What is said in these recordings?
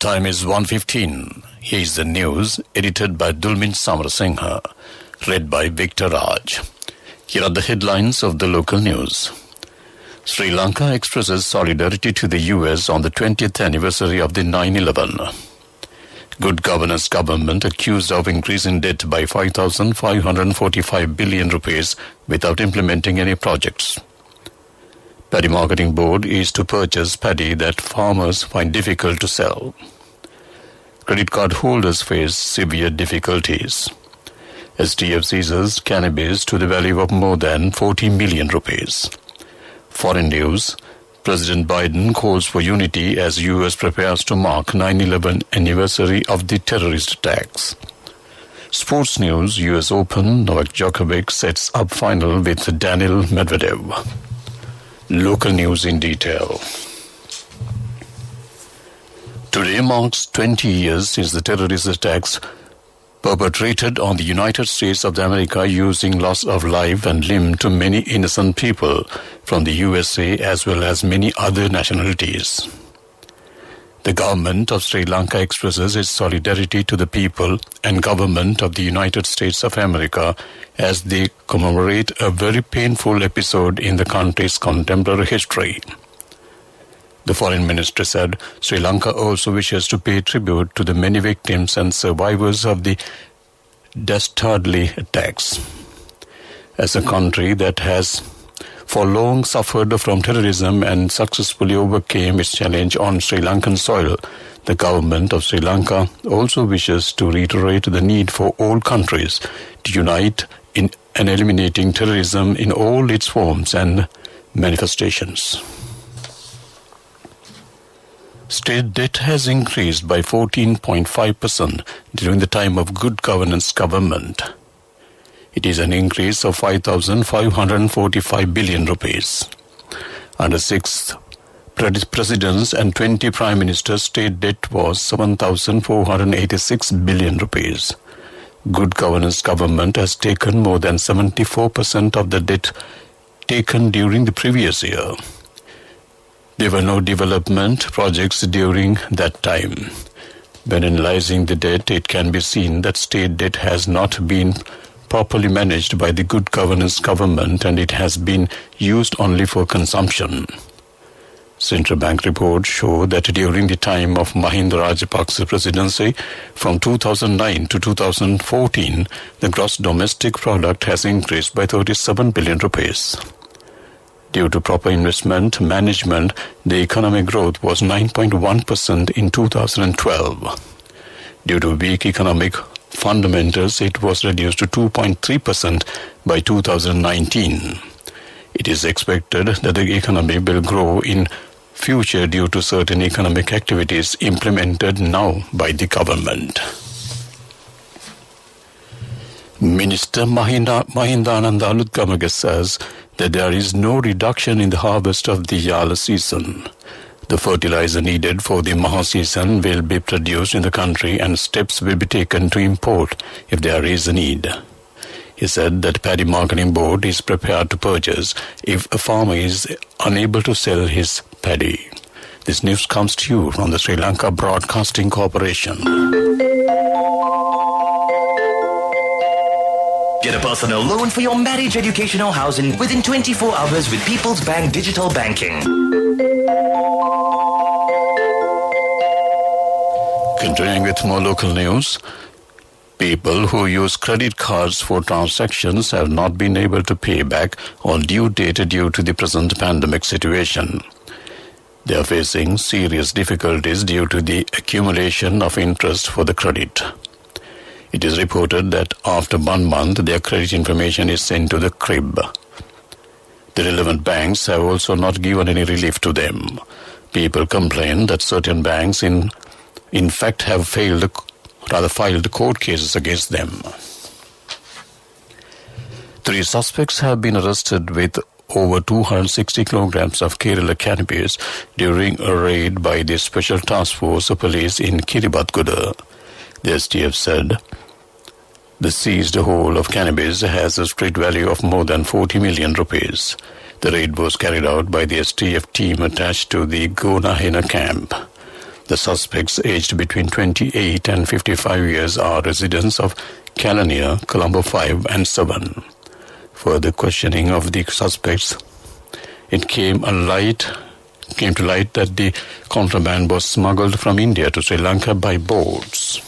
time is 1:15. Here is the news, edited by Dulmin Samarasinghe, read by Victor Raj. Here are the headlines of the local news. Sri Lanka expresses solidarity to the US on the 20th anniversary of the 9/11. Good governance government accused of increasing debt by 5,545 billion rupees without implementing any projects. Paddy Marketing Board is to purchase paddy that farmers find difficult to sell. Credit card holders face severe difficulties. STF seizes cannabis to the value of more than 40 million rupees. Foreign news. President Biden calls for unity as US prepares to mark 9/11 anniversary of the terrorist attacks. Sports news. US Open. Novak Djokovic sets up final with Daniil Medvedev. Local news in detail. Today marks 20 years since the terrorist attacks perpetrated on the United States of America, using loss of life and limb to many innocent people from the USA as well as many other nationalities. The government of Sri Lanka expresses its solidarity to the people and government of the United States of America as they commemorate a very painful episode in the country's contemporary history. The foreign minister said Sri Lanka also wishes to pay tribute to the many victims and survivors of the dastardly attacks. As a country that has for long suffered from terrorism and successfully overcame its challenge on Sri Lankan soil, the government of Sri Lanka also wishes to reiterate the need for all countries to unite in eliminating terrorism in all its forms and manifestations. State debt has increased by 14.5% during the time of good governance government. It is an increase of 5,545 billion rupees. Under 6 presidents and 20 prime ministers, state debt was 7,486 billion rupees. Good governance government has taken more than 74% of the debt taken during the previous year. There were no development projects during that time. When analyzing the debt, it can be seen that state debt has not been properly managed by the good governance government and it has been used only for consumption. Central Bank reports show that during the time of Mahinda Rajapaksa's presidency, from 2009 to 2014, the gross domestic product has increased by 37 billion rupees. Due to proper investment management, the economic growth was 9.1% in 2012. Due to weak economic fundamentals, it was reduced to 2.3% by 2019. It is expected that the economy will grow in future due to certain economic activities implemented now by the government. Minister Mahindananda Lutgamage says that there is no reduction in the harvest of the Yala season. The fertilizer needed for the Maha season will be produced in the country and steps will be taken to import if there is a need. He said that Paddy Marketing Board is prepared to purchase if a farmer is unable to sell his paddy. This news comes to you from the Sri Lanka Broadcasting Corporation. Get a personal loan for your marriage, education or housing within 24 hours with People's Bank Digital Banking. Continuing with more local news, people who use credit cards for transactions have not been able to pay back on due date due to the present pandemic situation. They are facing serious difficulties due to the accumulation of interest for the credit. It is reported that after 1 month, their credit information is sent to the crib. The relevant banks have also not given any relief to them. People complain that certain banks in fact have filed court cases against them. 3 suspects have been arrested with over 260 kilograms of Kerala cannabis during a raid by the Special Task Force of Police in Kiribathgoda. The STF said the seized whole of cannabis has a street value of more than 40 million rupees. The raid was carried out by the STF team attached to the Gonahena camp. The suspects, aged between 28 and 55 years, are residents of Kelaniya, Colombo 5 and 7. Further questioning of the suspects, it came to light that the contraband was smuggled from India to Sri Lanka by boats.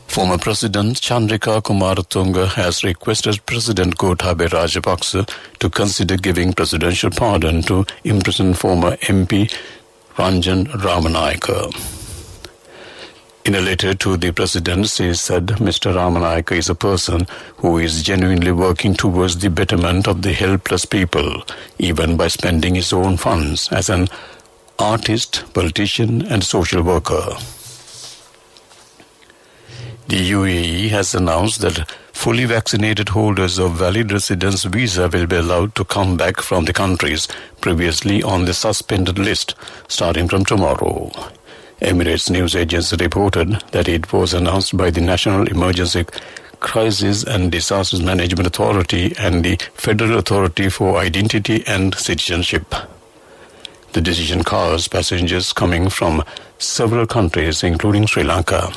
Former President Chandrika Kumaratunga has requested President Gotabaya Rajapaksa to consider giving presidential pardon to imprisoned former MP Ranjan Ramanayaka. In a letter to the President, she said Mr. Ramanayaka is a person who is genuinely working towards the betterment of the helpless people, even by spending his own funds as an artist, politician and social worker. The UAE has announced that fully vaccinated holders of valid residence visa will be allowed to come back from the countries previously on the suspended list starting from tomorrow. Emirates news agency reported that it was announced by the National Emergency Crisis and Disasters Management Authority and the Federal Authority for Identity and Citizenship. The decision caused passengers coming from several countries, including Sri Lanka.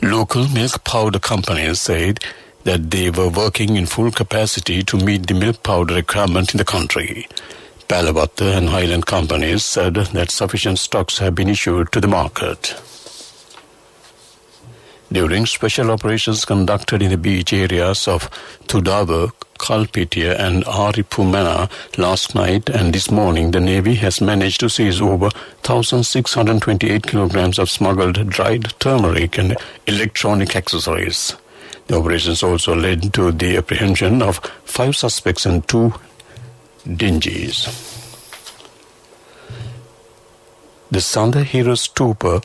Local milk powder companies said that they were working in full capacity to meet the milk powder requirement in the country. Palawatta and Highland companies said that sufficient stocks have been issued to the market. During special operations conducted in the beach areas of Thudawa, Kalpitia and Aripumena last night and this morning, the Navy has managed to seize over 1,628 kilograms of smuggled dried turmeric and electronic accessories. The operations also led to the apprehension of 5 suspects and 2 dinghies. The Sandahira Stupa,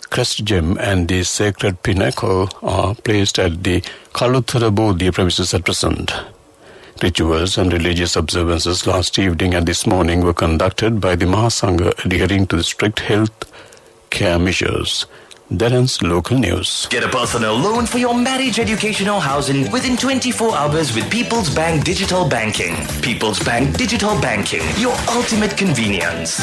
Crest Gem and the Sacred Pinnacle are placed at the Kaluthara Bodhi premises at present. Rituals and religious observances last evening and this morning were conducted by the Mahasangha adhering to the strict health care measures. That ends local news. Get a personal loan for your marriage, education or housing within 24 hours with People's Bank Digital Banking. People's Bank Digital Banking, your ultimate convenience.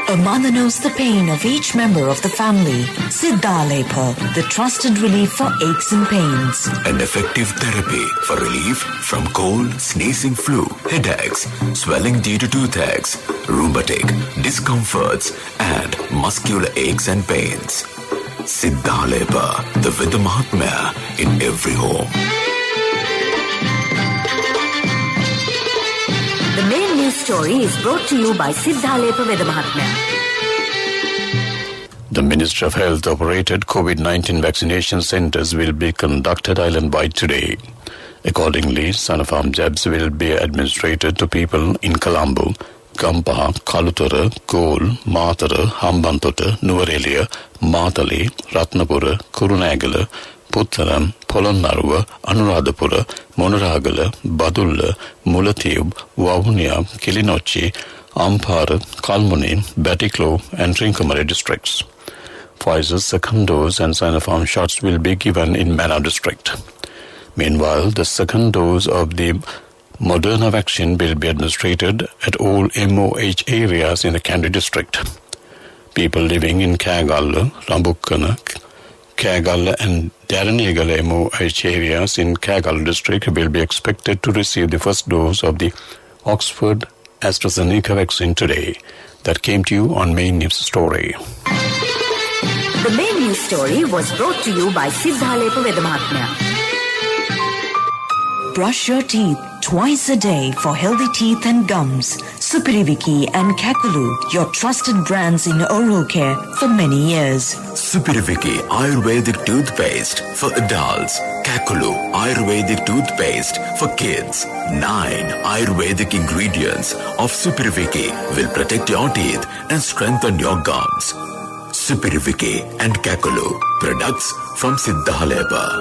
A mother knows the pain of each member of the family. Siddhalepa, the trusted relief for aches and pains. An effective therapy for relief from cold, sneezing, flu, headaches, swelling due to toothaches, rheumatic, discomforts, and muscular aches and pains. Siddhalepa, the Vidya Mahatmya in every home. The main news story is brought to you by Siddhalepa Vidya Mahatmya. The Ministry of Health operated COVID-19 vaccination centers will be conducted island-wide today. Accordingly, Sinopharm jabs will be administered to people in Colombo, Gampaha, Kaluthara, Gol, Matara, Hambantota, Nuvarelia, Matali, Ratnapura, Kurunagala, Puttaram, Polonnaruwa, Anuradhapura, Monaragala, Badulla, Mulatiyub, Vavuniya, Kilinochi, Ampara, Kalmuni, Batiklo and Trincomalee districts. Pfizer's second dose and Sinopharm shots will be given in Mana district. Meanwhile, the second dose of the Moderna vaccine will be administered at all MOH areas in the Kandy district. People living in Kagalla, Rambukkana, Kagalla and Daranegala MOH areas in Kagalla district will be expected to receive the first dose of the Oxford AstraZeneca vaccine today. That came to you on Main News Story. The main news story was brought to you by Siddhalepa Vidya Mahatmya. Brush your teeth twice a day for healthy teeth and gums. Supiriviki and Kakulu, your trusted brands in oral care for many years. Supiriviki Ayurvedic toothpaste for adults. Kakulu Ayurvedic toothpaste for kids. 9 Ayurvedic ingredients of Supiriviki will protect your teeth and strengthen your gums. Supiriviki and Kakulu, products from Siddhalepa.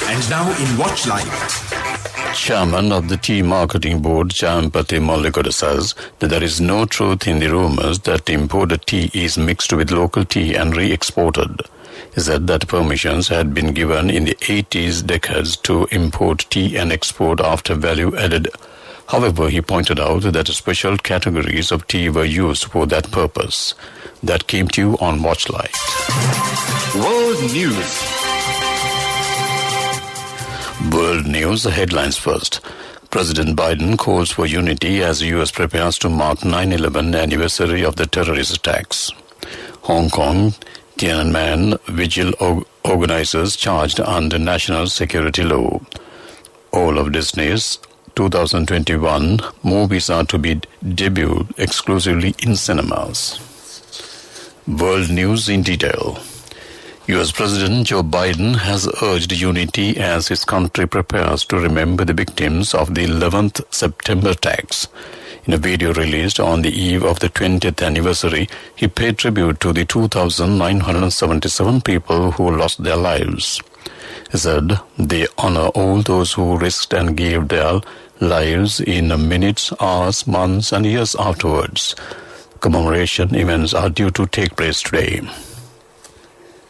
And now in Watch Live. Chairman of the Tea Marketing Board, Jayampati Mallikoda, says that there is no truth in the rumors that imported tea is mixed with local tea and re-exported. He said that permissions had been given in the 80s decades to import tea and export after value-added However, he pointed out that special categories of tea were used for that purpose. That came to you on Watchlight. World News. World News, the headlines first. President Biden calls for unity as the U.S. prepares to mark 9/11 anniversary of the terrorist attacks. Hong Kong, Tiananmen vigil organizers charged under national security law. All of Disney's 2021 movies are to be debuted exclusively in cinemas. World News in detail. U.S. President Joe Biden has urged unity as his country prepares to remember the victims of the 11th September attacks. In a video released on the eve of the 20th anniversary, he paid tribute to the 2,977 people who lost their lives. He said, "They honor all those who risked and gave their lives in minutes, hours, months, and years afterwards. Commemoration events are due to take place today."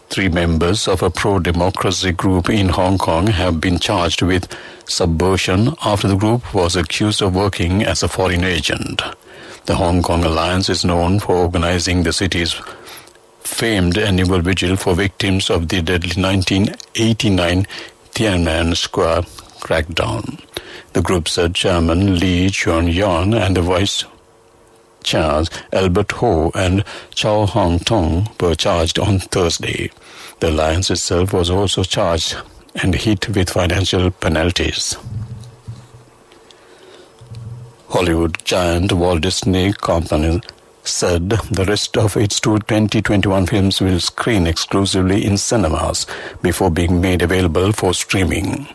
3 members of a pro-democracy group in Hong Kong have been charged with subversion after the group was accused of working as a foreign agent. The Hong Kong Alliance is known for organizing the city's famed annual vigil for victims of the deadly 1989 Tiananmen Square crackdown. The group said Chairman Lee Chuan-yan and the Vice Chairs Albert Ho and Chow Hong Tong were charged on Thursday. The alliance itself was also charged and hit with financial penalties. Hollywood giant Walt Disney Company said the rest of its 2021 films will screen exclusively in cinemas before being made available for streaming.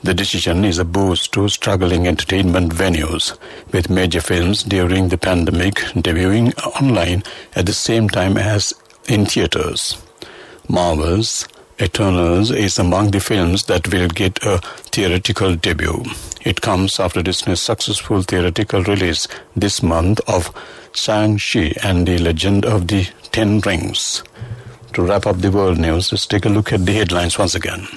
The decision is a boost to struggling entertainment venues, with major films during the pandemic debuting online at the same time as in theaters. Marvel's Eternals is among the films that will get a theatrical debut. It comes after Disney's successful theatrical release this month of Shang-Chi and the Legend of the Ten Rings. To wrap up the world news, let's take a look at the headlines once again.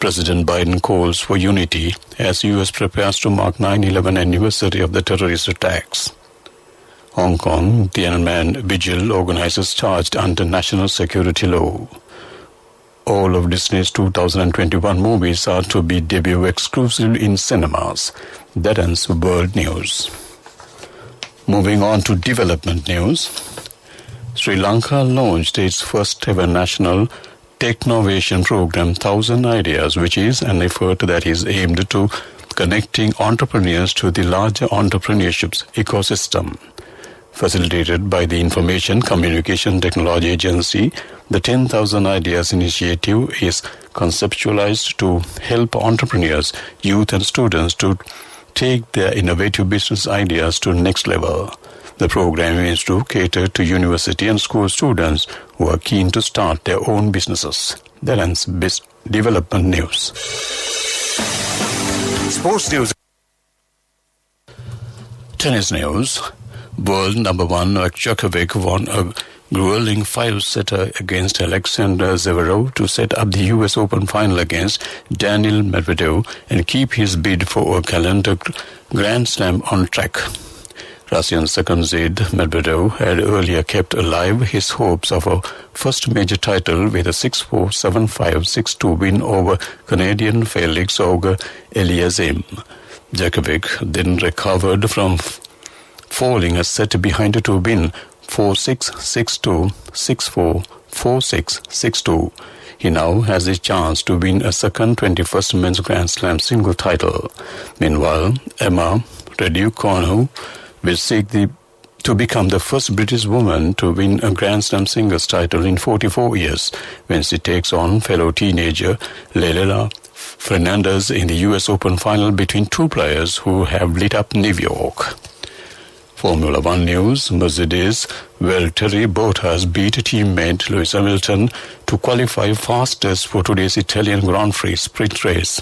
President Biden calls for unity as U.S. prepares to mark 9/11 anniversary of the terrorist attacks. Hong Kong, Tiananmen vigil organizers charged under national security law. All of Disney's 2021 movies are to be debuted exclusively in cinemas. That ends world news. Moving on to development news. Sri Lanka launched its first ever national Technovation program 1000 Ideas, which is an effort that is aimed to connecting entrepreneurs to the larger entrepreneurship ecosystem. Facilitated by the Information Communication Technology Agency, the 10,000 Ideas initiative is conceptualized to help entrepreneurs, youth and students to take their innovative business ideas to the next level. The program aims to cater to university and school students who are keen to start their own businesses. That ends development news. Sports news. Tennis news. World number 1 Novak Djokovic won a grueling 5-setter against Alexander Zverev to set up the US Open final against Daniil Medvedev and keep his bid for a calendar Grand Slam on track. Russian second seed Medvedev had earlier kept alive his hopes of a first major title with a 6-4, 7-5, 6-2 win over Canadian Felix Auger-Aliassime. Djokovic then recovered from falling a set behind to win 4-6, 6-2, 6-4, 4-6, 6-2. He now has a chance to win a second 21st Men's Grand Slam single title. Meanwhile, Emma Raducanu will seek to become the first British woman to win a Grand Slam singles title in 44 years when she takes on fellow teenager Leila Fernandez in the US Open final between two players who have lit up New York. Formula One news. Mercedes Valtteri Bottas beat teammate Lewis Hamilton to qualify fastest for today's Italian Grand Prix sprint race.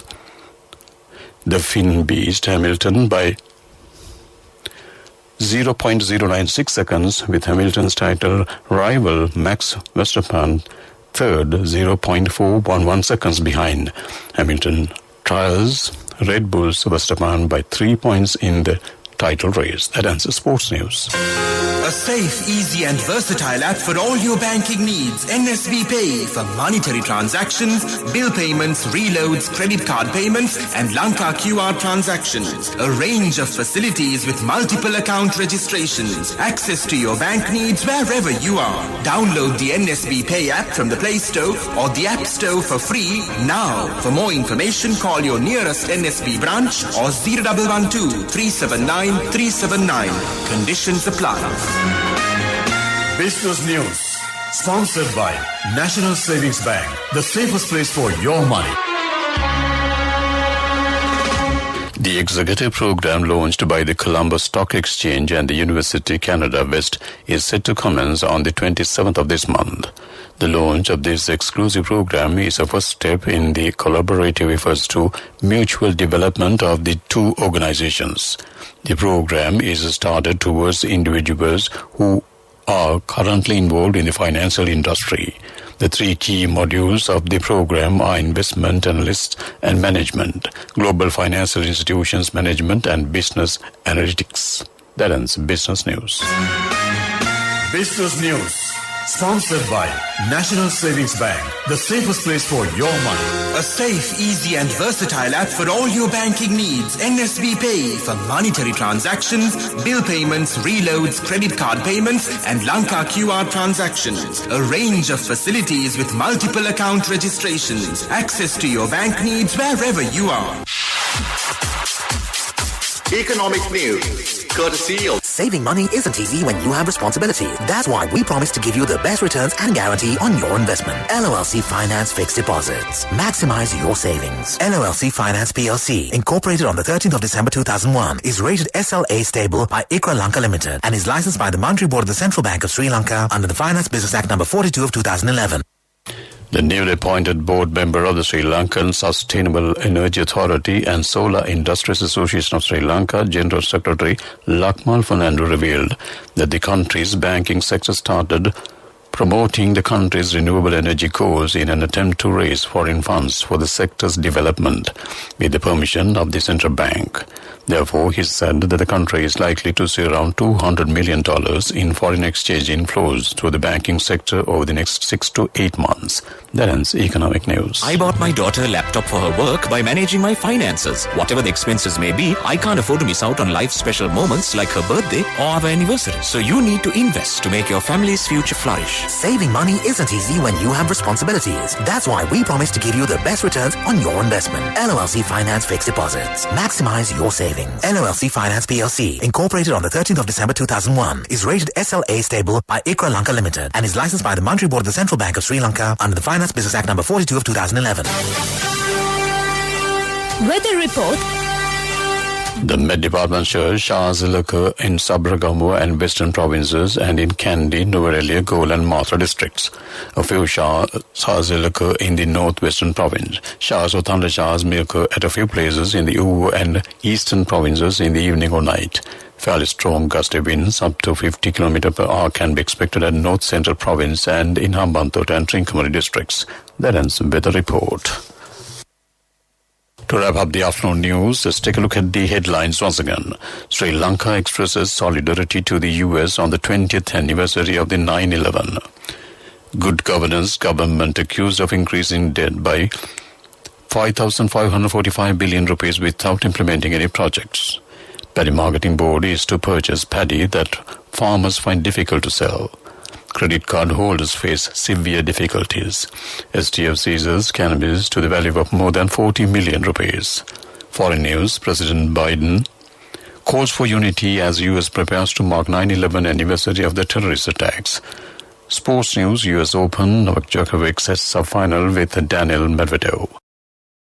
The Finn beat Hamilton by 0.096 seconds, with Hamilton's title rival Max Verstappen third, 0.411 seconds behind. Hamilton trails Red Bulls Verstappen by 3 points in the title race. That ends the sports news. A safe, easy and versatile app for all your banking needs. NSB Pay for monetary transactions, bill payments, reloads, credit card payments and Lanka QR transactions. A range of facilities with multiple account registrations. Access to your bank needs wherever you are. Download the NSB Pay app from the Play Store or the App Store for free now. For more information, call your nearest NSB branch or 0112 379 379. Conditions apply. Business News, sponsored by National Savings Bank, the safest place for your money. The executive program launched by the Columbus Stock Exchange and the University Canada West is set to commence on the 27th of this month. The launch of this exclusive program is a first step in the collaborative efforts to mutual development of the two organizations. The program is started towards individuals who are currently involved in the financial industry. The three key modules of the program are investment analysts and management, global financial institutions management, and business analytics. That ends Business News. Business News, sponsored by National Savings Bank, the safest place for your money. A safe, easy and versatile app for all your banking needs. NSB Pay for monetary transactions, bill payments, reloads, credit card payments and Lanka QR transactions. A range of facilities with multiple account registrations. Access to your bank needs wherever you are. Economic news, courtesy of... Saving money isn't easy when you have responsibility. That's why we promise to give you the best returns and guarantee on your investment. LOLC Finance Fixed Deposits. Maximize your savings. LOLC Finance PLC, incorporated on the 13th of December 2001, is rated SLA stable by ICRA Lanka Limited and is licensed by the Monetary Board of the Central Bank of Sri Lanka under the Finance Business Act number 42 of 2011. The newly appointed board member of the Sri Lankan Sustainable Energy Authority and Solar Industries Association of Sri Lanka, General Secretary Lakmal Fernando, revealed that the country's banking sector started promoting the country's renewable energy goals in an attempt to raise foreign funds for the sector's development with the permission of the central bank. Therefore, he said that the country is likely to see around $200 million in foreign exchange inflows through the banking sector over the next 6 to 8 months. That ends Economic News. I bought my daughter a laptop for her work by managing my finances. Whatever the expenses may be, I can't afford to miss out on life's special moments like her birthday or our anniversary. So you need to invest to make your family's future flourish. Saving money isn't easy when you have responsibilities. That's why we promise to give you the best returns on your investment. LOLC Finance Fixed Deposits. Maximize your savings. LOLC Finance PLC, incorporated on the 13th of December 2001, is rated SLA stable by ICRA Lanka Limited and is licensed by the Monetary Board of the Central Bank of Sri Lanka under the Finance Business Act number 42 of 2011. Weather report. The Met Department shows showers will occur in Sabaragamuwa and Western provinces and in Kandy, Nuwara, Gol and Mathura districts. A few showers will occur in the northwestern province. Showers or thunder showers may occur at a few places in the Uvu and eastern provinces in the evening or night. Fairly strong gusty winds up to 50 km per hour can be expected at North Central Province and in Hambantota and Trincomalee districts. That ends with the report. To wrap up the afternoon news, let's take a look at the headlines once again. Sri Lanka expresses solidarity to the US on the 20th anniversary of the 9/11. Good governance, government accused of increasing debt by 5,545 billion rupees without implementing any projects. Paddy Marketing Board is to purchase paddy that farmers find difficult to sell. Credit card holders face severe difficulties. STF seizes cannabis to the value of more than 40 million rupees. Foreign news, President Biden calls for unity as US prepares to mark 9/11 anniversary of the terrorist attacks. Sports news, US Open, Novak Djokovic sets a final with Daniil Medvedev.